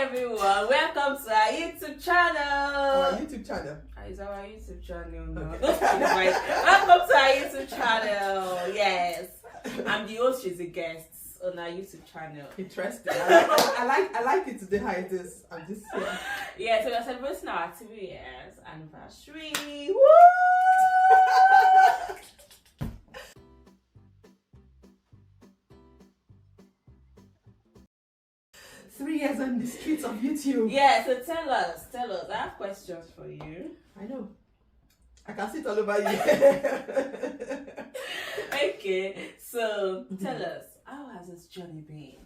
everyone, welcome to our YouTube channel. Our YouTube channel. Is our YouTube channel now? Okay. Welcome to our YouTube channel. Yes, I'm the host. She's a guest on our YouTube channel. Interesting. I like it today how it is. I'm just here. Yeah, so we're celebrating our 2 years anniversary. Woo! 3 years on the streets of YouTube. Yeah, so tell us. I have questions for you. I know. I can sit all over you. Okay, so tell us, how has this journey been?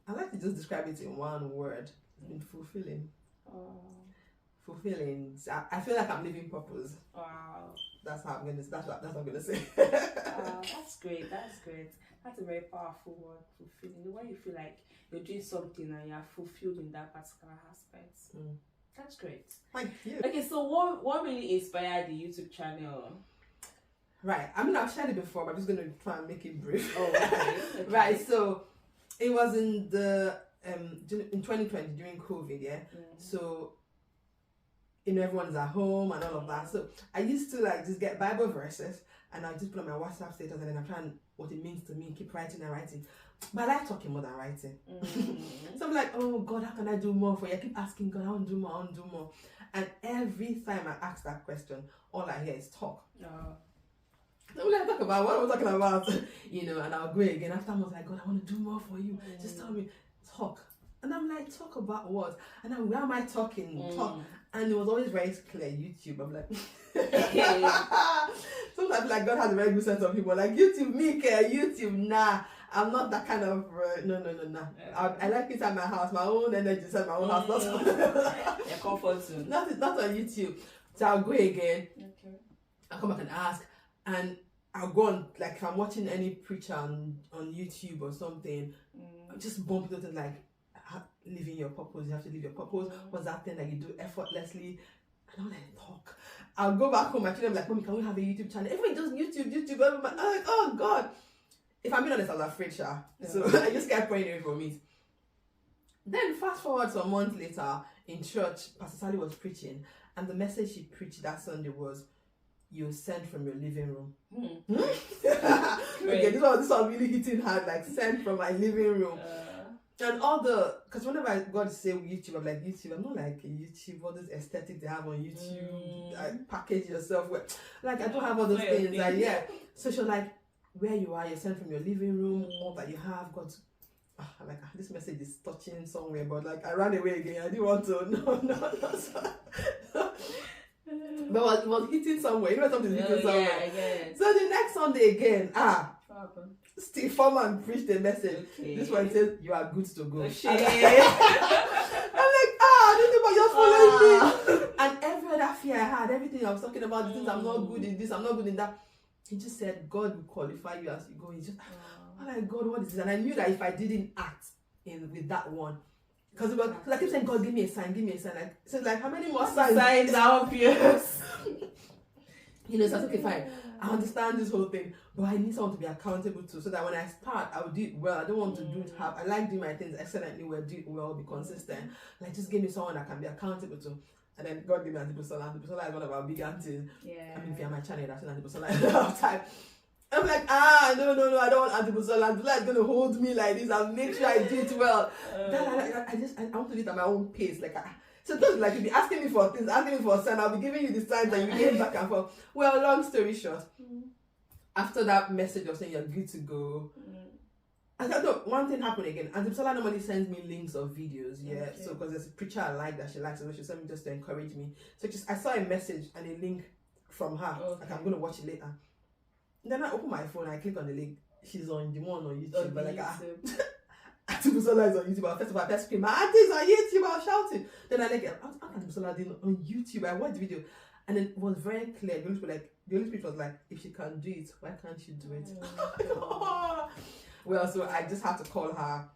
I like to just describe it in one word. Fulfilling. Oh, Fulfilling. I feel like I'm living purpose. wow. That's how I'm gonna. That's what I'm gonna say. That's great. That's a very powerful word, fulfilling. When you feel like you're doing something and you're fulfilled in that particular aspect. That's great. Thank you. Okay, so what really inspired the YouTube channel? Right. I mean, I've shared it before, but I'm just gonna try and make it brief. Oh, okay. Right. So it was in 2020 during COVID. Yeah. So everyone's at home and all of that. So I used to like just get Bible verses and I just put on my WhatsApp status and then I'm trying what it means to me, keep writing and writing. But I like talking more than writing. So I'm like, oh God, how can I do more for you? I keep asking God, I want to do more. And every time I ask that question, all I hear is talk. So I'm like, talk about what am I talking about? And I'll go again. After I was like, God, I want to do more for you. Just tell me, talk. And I'm like, talk about what? And then where am I talking? Talk. And it was always very clear, YouTube. I'm like, sometimes like God has a very good sense of humor. Like YouTube, me care, YouTube, nah. I'm not that kind of, no. I like it at my house, my own energy inside my own house. Your comfort zone. Not on YouTube. So I'll go again. Okay. I'll come back and ask. And I'll go on, like if I'm watching any preacher on YouTube or something, I'll just bump into things like, living your purpose, you have to live your purpose. What's that thing that you do effortlessly? And I'm like, talk. I'll go back home, my children like, Mommy, can we have a YouTube channel? Everyone just YouTube. I'm like, oh God. If I'm being honest, I was afraid, Sha. So I just kept praying away from it. Then fast forward some months later, in church, Pastor Sally was preaching, and the message she preached that Sunday was, you sent from your living room. Okay, this one really hitting hard, like sent from my living room. And because whenever I got to say YouTube, I'm like, YouTube, I'm not like a YouTube, all this aesthetic they have on YouTube, like package yourself with. Like, I don't have all those things. Like, yeah. So she was like, where you are, you're sent from your living room, all that you have, got this message is touching somewhere, but like, I ran away again. I didn't want to, no. But it was hitting somewhere. Something's hitting somewhere. Yeah. So the next Sunday again, Steve Foreman preached a message. Okay. This one says, you are good to go. I'm like, this is about just following me. And every other fear I had, everything I was talking about, the things I'm not good in this, I'm not good in that. He just said, God will qualify you as you go. He just, I'm like, God, what is this? And I knew that if I didn't act with that one, because I kept saying, God, give me a sign. Like, so like, how many more signs are obvious? So I said, okay, fine. I understand this whole thing, but I need someone to be accountable to, so that when I start, I will do it well. I don't want to do it half. I like doing my things excellently well, do it well, be consistent. Like, just give me someone that can be accountable to. And then God gave me Antibusola. Antibusola is one of our big aunties. Yeah. I mean, if you're my channel, that's Antibusola all the time. I'm like, no, I don't want Antibusola. Antibusola is going to hold me like this and make sure I do it well. I want to do it at my own pace. Like, so those like you'll be asking me for things, asking me for a sign, I'll be giving you the signs and you get back and forth. Well, long story short, after that message of saying you're good to go, I thought one thing happened again. And Antibusola normally sends me links of videos, yeah. Okay. So because there's a preacher I like that she likes, so she sent me just to encourage me. So I saw a message and a link from her. Okay. Like, I'm gonna watch it later. And then I open my phone, I click on the link. She's on the one on YouTube, but like Antibusola is on YouTube. First of all, I first scream, my auntie's on YouTube, I was shouting. Then I like, Antibusola on YouTube. I watched the video. And then it was very clear. The Holy Spirit was like, if she can do it, why can't you do it? Well, so I just had to call her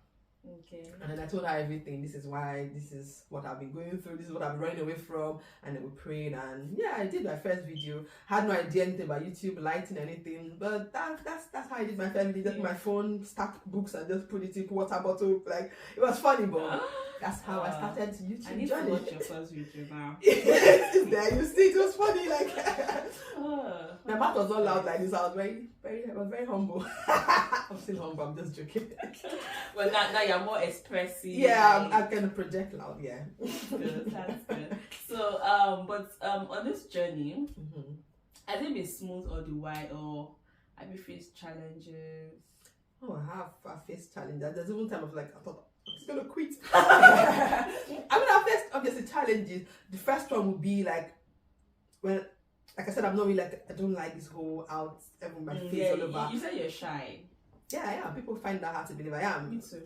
Okay. And then I told her everything. This is why, this is what I've been going through, this is what I've been running away from. And then we prayed, and yeah, I did my first video. Had no idea anything about YouTube, lighting, anything. But that's how I did my first video. Just my phone, stacked books, and just put it in water bottle. Like, it was funny, but that's how I started YouTube. I need journey. to watch your first video now. It's there, you see, it was funny. Like, my mouth was not loud like this. I was very humble. I'm still humble. I'm just joking. Well, now you're more expressive. Yeah, I can project loud. Yeah. Good, that's good. So, on this journey, has it been smooth all the while, or have you faced challenges? Oh, I faced challenges. There's even time of like, I thought I'm just gonna quit. I mean, I faced obviously challenges. The first one would be like, when, like I said, I'm not really like, I don't like this whole out, everyone my face all over. You said you're shy. Yeah, I am. People find that hard to believe. I am. Me too.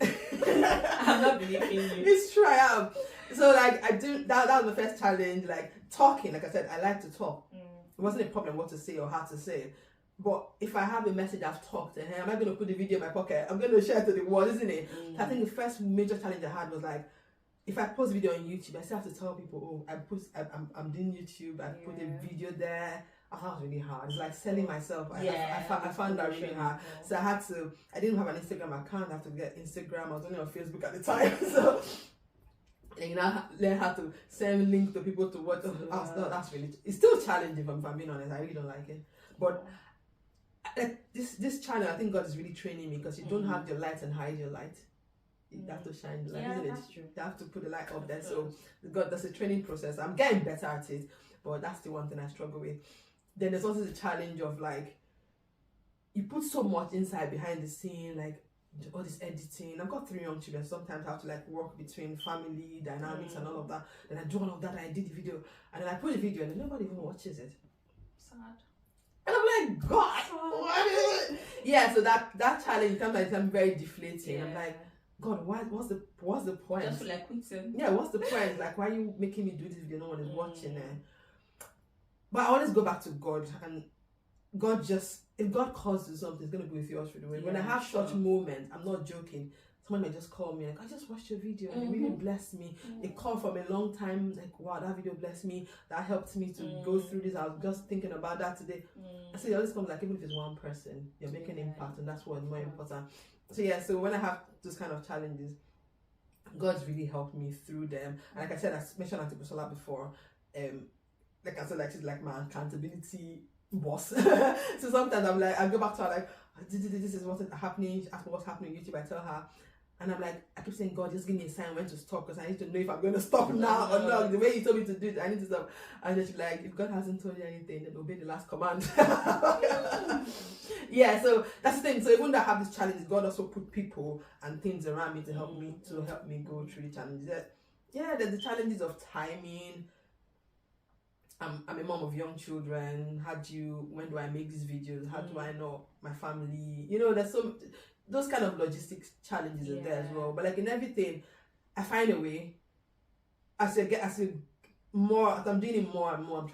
I'm not believing you. It's true, I am. So like, I do that was the first challenge. Like talking, like I said, I like to talk. It wasn't a problem what to say or how to say it. But if I have a message I've talked to her, am I going to put the video in my pocket? I'm going to share it to the world, isn't it? I think the first major challenge I had was like, if I post video on YouTube, I still have to tell people, oh, I'm doing YouTube, I put a video there. Oh, that was really hard. It's like selling myself. I found that really hard. So I didn't have an Instagram account. I had to get Instagram. I was only on Facebook at the time. So, and you know, learn how to send links to people to watch. That's really, it's still challenging if I'm being honest. I really don't like it. But this channel, I think God is really training me, because you don't have your light and hide your light. You have to shine the light, isn't it? That's true. You have to put the light up there. So God, that's a training process. I'm getting better at it, but that's the one thing I struggle with. Then there's also the challenge of like, you put so much inside behind the scene, like all this editing. I've got 3 young children. Sometimes I have to like work between family dynamics and all of that. Then I do all of that. I did the video, and then I put the video, and nobody even watches it. Sad. And I'm like, God, what is it? Yeah, so that challenge sometimes I'm very deflating. Yeah. I'm like, God, what's the point? Just feel like quitting. Yeah, what's the point? Like, why are you making me do this video? No one is watching it. But I always go back to God, and God just, if God calls you something, it's gonna be with you all through the way. When I have such moments, I'm not joking. Someone may just call me like, I just watched your video and it really blessed me. It called from a long time, like, wow, that video blessed me. That helped me to go through this. I was just thinking about that today. I say, it always comes like, even if it's one person, you're making an impact, and that's what's more important. So yeah, so when I have those kind of challenges, God's really helped me through them. And like I said, I mentioned Auntie Busola before. Like I said, like she's like my accountability boss. So sometimes I'm like, I go back to her like, this is what's happening. She asks me what's happening on YouTube. I tell her, and I'm like, I keep saying, God, just give me a sign when to stop, because I need to know if I'm going to stop now or not. The way you told me to do it, I need to stop. And then she's like, if God hasn't told you anything, then obey the last command. Yeah, so that's the thing. So even though I have this challenge, God also put people and things around me to help me go through the challenges. Yeah, there's the challenges of timing. I'm a mom of young children. When do I make these videos? How do I know my family? You know, there's those kind of logistics challenges are there as well. But like in everything, I find a way. As I'm doing it more and more.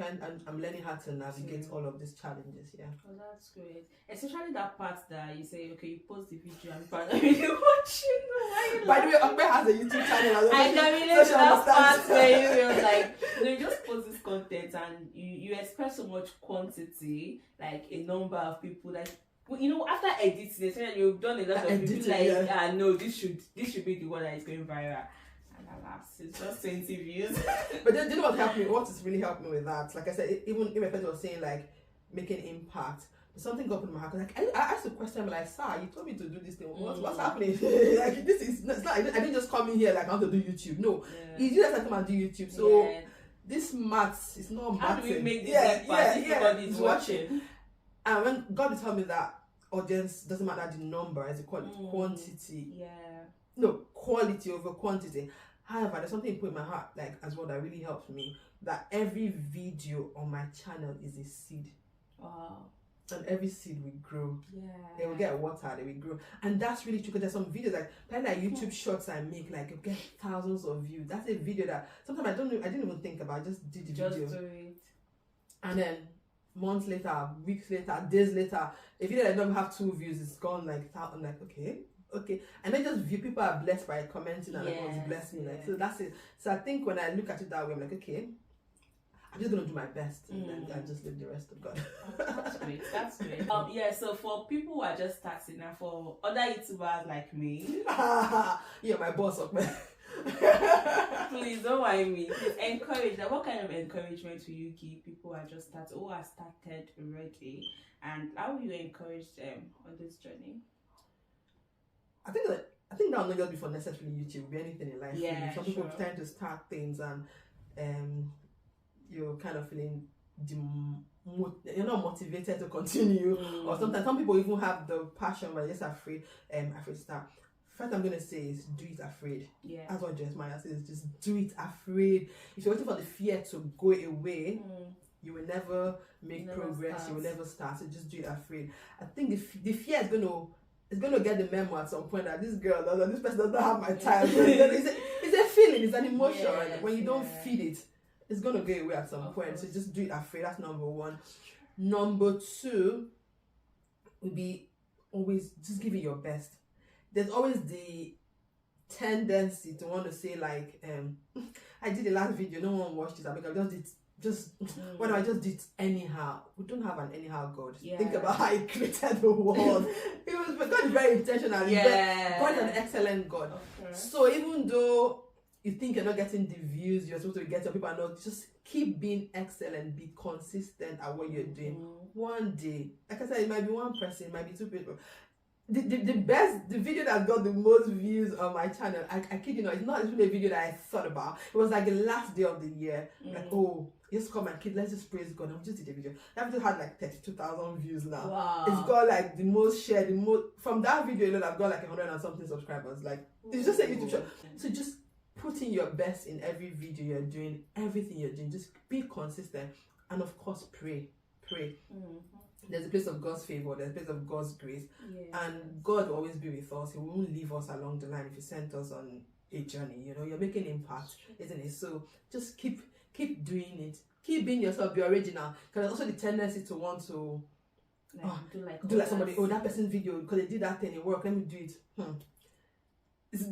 I'm learning how to navigate all of these challenges. Yeah. Oh, that's great. Especially that part that you say, okay, you post the video and people are not really watching. By the way, Okpe has a YouTube channel. I can relate to that part where you were like, you just post this content and you expect so much quantity, like a number of people, like, you know, after editing, you've done a lot of people like, no, this should be the one that is going viral. And alas, it's just 20 views. But then, do you know what helped me? What has really helped me with that? Like I said, even if a person was saying like making impact, something got put in my heart. Like I asked the question, like, sir, you told me to do this thing. What's happening? Like this is it's not. I didn't just come in here like I want to do YouTube. No, it's just like come and do YouTube. So this maths is not maths. How do we make this impact if nobody is watching? And when God told me that audience doesn't matter the number, it's quantity. Yeah. No, quality over quantity. However, there's something put in my heart, like as well, that really helps me. That every video on my channel is a seed. Wow. And every seed will grow. Yeah. They will get water, they will grow. And that's really true, because there's some videos like YouTube shorts I make, like you get thousands of views. That's a video that sometimes I didn't even think about, I just did the video. Just do it. And then months later, weeks later, days later, if you don't have 2 views, it's gone like that. I'm like, okay, okay, and then just view people are blessed by commenting and like, oh, it's blessed me. Like, so that's it. So I think when I look at it that way, I'm like, okay, I'm just gonna do my best and then I just leave the rest of God. That's great. That's great. Yeah. So for people who are just starting, and for other YouTubers like me, you're my boss, okay? please don't mind me. Please encourage. Like, what kind of encouragement will you give people who are just started, who are started already, and how will you encourage them on this journey? I think that will not just be for necessarily YouTube. It'll be anything in life. Yeah, some people sure. tend to start things and you're kind of feeling you're not motivated to continue, or sometimes some people even have the passion but they're just afraid to start. First I'm gonna say is do it afraid. Yeah. That's what Jeremiah says, just do it afraid. If you're waiting for the fear to go away, you will never make progress, you will never start. So just do it afraid. I think the fear is gonna get the memo at some point that this person doesn't have my time. It's a feeling, it's an emotion. Yes, when you don't feed it, it's gonna go away at some point. So just do it afraid. That's number one. Number two would be always just give it your best. There's always the tendency to want to say like, I did the last video, no one watched it. I why do I just did it anyhow? We don't have an anyhow God. Yeah. Think about how He created the world. God is very intentional. Yeah. God is an excellent God. Okay. So even though you think you're not getting the views you're supposed to get, or people are not, just keep being excellent, be consistent at what you're doing. One day, like I said, it might be one person, it might be two people. The video that got the most views on my channel, I kid you not, it's not really a video that I thought about. It was like the last day of the year. Like, oh, just come and kid, let's just praise God. I just did a video. That video had like 32,000 views now. Wow. It's got like the most shared, from that video alone, I've got like 100 and something subscribers. Like, it's just a YouTube show. So just put in your best in every video you're doing, everything you're doing. Just be consistent, and of course, pray. There's a place of God's favor, there's a place of God's grace, and God will always be with us. He won't leave us along the line if He sent us on a journey. You know, you're making impact, isn't it? So just keep doing it. Keep being yourself. Be original. Because there's also the tendency to want to do like somebody. Oh, that person's video because they did that thing, it worked. Let me do it.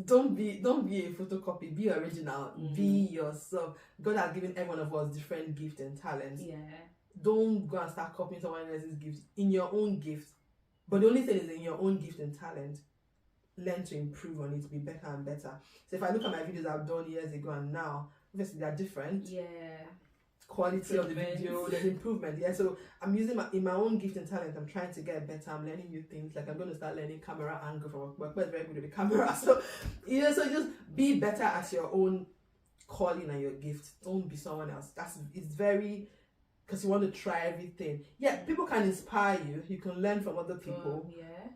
Don't be a photocopy. Be original. Be yourself. God has given every one of us different gifts and talents. Yeah. Don't go and start copying someone else's gifts. In your own gift. But the only thing is, in your own gift and talent, learn to improve on it, to be better and better. So if I look at my videos I've done years ago and now, obviously they're different. Yeah. Quality of the video, there's improvement. Yeah. So I'm using in my own gift and talent, I'm trying to get better. I'm learning new things. Like I'm going to start learning camera angle from work. But very good with the camera. So so just be better at your own calling and your gift. Don't be someone else. It's very, because you want to try everything. Yeah, people can inspire you. You can learn from other people.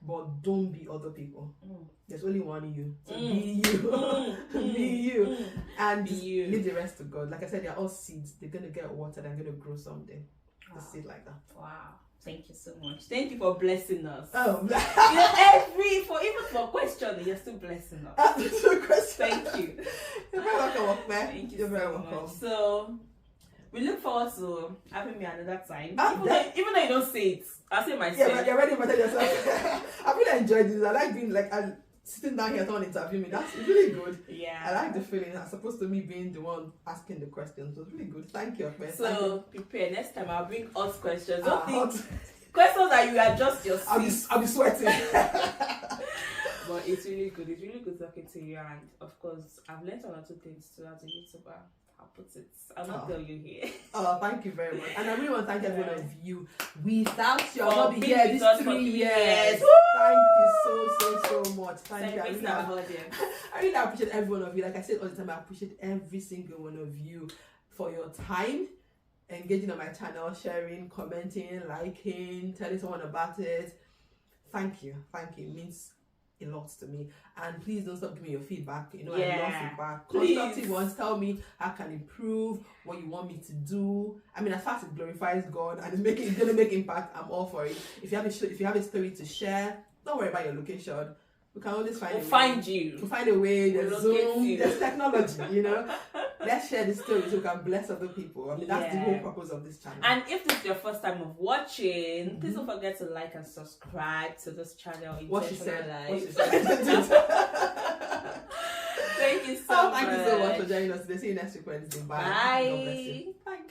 But don't be other people. There's only one you. So be you. Be you. And just leave the rest to God. Like I said, they're all seeds. They're going to get watered and going to grow someday. Just seed like that. Wow. Thank you so much. Thank you for blessing us. Oh, even for questioning, you're still blessing us. Thank you. You're very welcome, man. Thank you. You're very so welcome. Much. So we look forward to having me another time. Even though you don't say it, I'll say myself. Yeah, you're ready to tell yourself. I really enjoyed this. I like being like sitting down here, someone interview me. That's really good. Yeah. I like the feeling as opposed to me being the one asking the questions. So it's really good. Thank you, man. So prepare. Next time I'll bring hot questions. Don't think questions that you adjust your seat. I'll be sweating. But it's really good. It's really good talking to you, and of course I've learned one or two things too as a YouTuber. I'll put it. I'll not tell you here. Oh, thank you very much. And I really want to thank every one of you. Without you, I'll not be here these 3 years. Thank you so much. Thank you. I really appreciate every one of you. Like I said all the time, I appreciate every single one of you for your time, engaging on my channel, sharing, commenting, liking, telling someone about it. Thank you. Thank you. It means a lot to me. And please don't stop giving me your feedback. I love feedback. Constructive ones. Tell me how I can improve, what you want me to do. I mean, as far as it glorifies God and it's gonna make impact, I'm all for it. If you have a story to share, don't worry about your location. We can always find find you. We'll find a way. There's Zoom, there's technology, let's share the story so we can bless other people. I mean, that's the Yeah. whole purpose of this channel. And if this is your first time of watching, please don't forget to like and subscribe to this channel. What she Intentional said. What she Life. said. Thank you so much. Thank you so much for joining us today. See you next week Wednesday. Bye. God bless you. Bye. Bye.